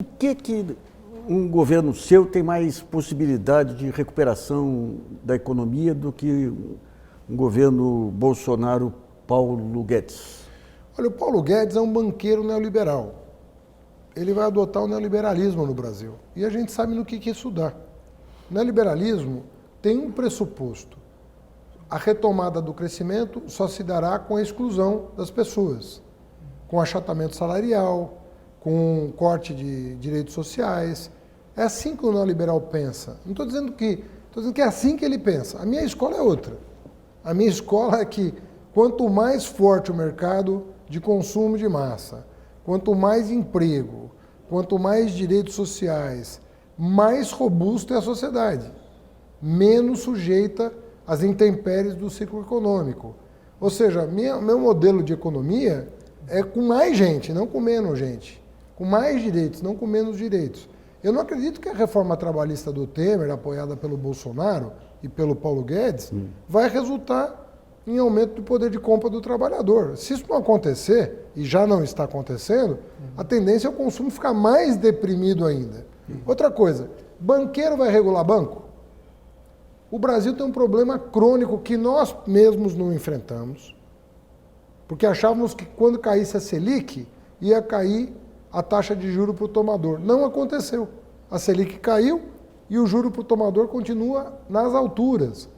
Que um governo seu tem mais possibilidade de recuperação da economia do que um governo Bolsonaro-Paulo Guedes? Olha, o Paulo Guedes é um banqueiro neoliberal. Ele vai adotar o neoliberalismo no Brasil. E a gente sabe no que isso dá. O neoliberalismo tem um pressuposto. A retomada do crescimento só se dará com a exclusão das pessoas, com achatamento salarial, com corte de direitos sociais. É assim que o neoliberal pensa. Não estou dizendo que é assim que ele pensa. A minha escola é outra. A minha escola é que quanto mais forte o mercado de consumo de massa, quanto mais emprego, quanto mais direitos sociais, mais robusta é a sociedade, menos sujeita às intempéries do ciclo econômico. Ou seja, meu modelo de economia é com mais gente, não com menos gente. Com mais direitos, não com menos direitos. Eu não acredito que a reforma trabalhista do Temer, apoiada pelo Bolsonaro e pelo Paulo Guedes, vai resultar em aumento do poder de compra do trabalhador. Se isso não acontecer, e já não está acontecendo, a tendência é o consumo ficar mais deprimido ainda. Outra coisa, banqueiro vai regular banco? O Brasil tem um problema crônico que nós mesmos não enfrentamos, porque achávamos que quando caísse a Selic, ia cair a taxa de juro para o tomador. Não aconteceu. A Selic caiu e o juro para o tomador continua nas alturas.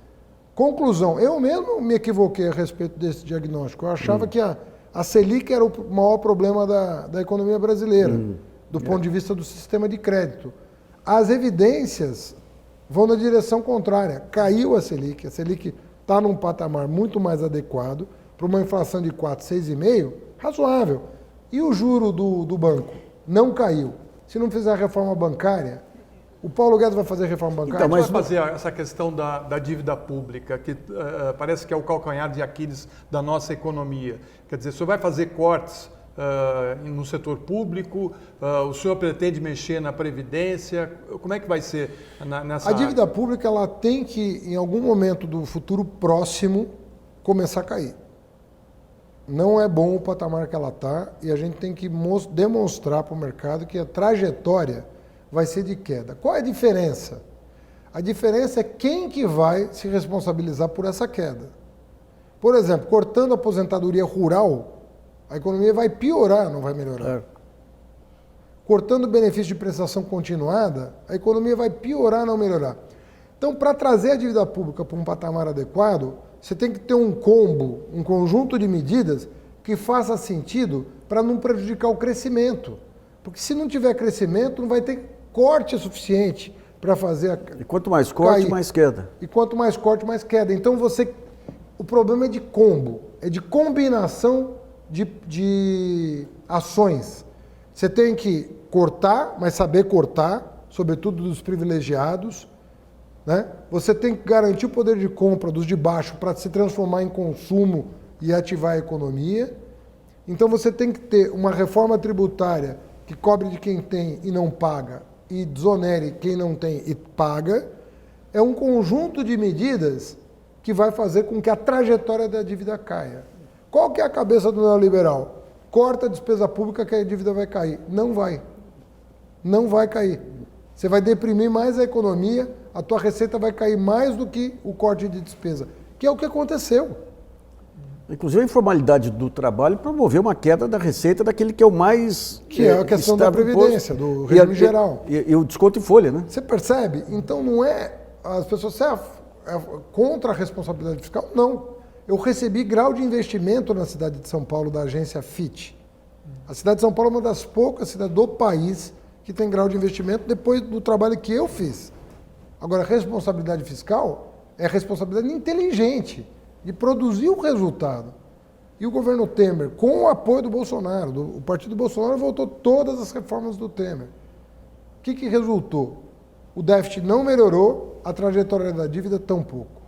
Conclusão, eu mesmo me equivoquei a respeito desse diagnóstico. Eu achava que a Selic era o maior problema da economia brasileira, do ponto de vista do sistema de crédito. As evidências vão na direção contrária. Caiu a Selic está num patamar muito mais adequado para uma inflação de 4, 6,5, razoável. E o juro do banco não caiu. Se não fizer a reforma bancária, o Paulo Guedes vai fazer reforma bancária? Então, mas vai fazer essa questão da dívida pública, que parece que é o calcanhar de Aquiles da nossa economia. Quer dizer, o senhor vai fazer cortes no setor público, o senhor pretende mexer na Previdência, como é que vai ser nessa A dívida pública ela tem que, em algum momento do futuro próximo, começar a cair. Não é bom o patamar que ela está e a gente tem que demonstrar para o mercado que a trajetória vai ser de queda. Qual é a diferença? A diferença é quem que vai se responsabilizar por essa queda. Por exemplo, cortando a aposentadoria rural, a economia vai piorar, não vai melhorar. Cortando o benefício de prestação continuada, a economia vai piorar, não melhorar. Então, para trazer a dívida pública para um patamar adequado, você tem que ter um combo, um conjunto de medidas que faça sentido para não prejudicar o crescimento. Porque se não tiver crescimento, não vai ter corte suficiente para fazer E quanto mais corte, cair. mais queda. E quanto mais corte, mais queda. Então o problema é de combo, é de combinação de ações. Você tem que cortar, mas saber cortar, sobretudo dos privilegiados, né? Você tem que garantir o poder de compra dos de baixo para se transformar em consumo e ativar a economia. Então você tem que ter uma reforma tributária que cobre de quem tem e não paga e desonere quem não tem e paga. É um conjunto de medidas que vai fazer com que a trajetória da dívida caia. Qual que é a cabeça do neoliberal? Corta a despesa pública que a dívida vai cair. Não vai. Não vai cair. Você vai deprimir mais a economia, a tua receita vai cair mais do que o corte de despesa, que é o que aconteceu. Inclusive a informalidade do trabalho promoveu uma queda da receita daquele que é o mais... Que é a questão da Previdência, do regime geral. E o desconto em folha, né? Você percebe? Então não é... As pessoas são contra a responsabilidade fiscal? Não. Eu recebi grau de investimento na cidade de São Paulo da agência FIT. A cidade de São Paulo é uma das poucas cidades do país que tem grau de investimento depois do trabalho que eu fiz. Agora, responsabilidade fiscal é responsabilidade inteligente de produzir o resultado. E o governo Temer, com o apoio do Bolsonaro, o partido Bolsonaro votou todas as reformas do Temer. O que resultou? O déficit não melhorou, a trajetória da dívida tampouco.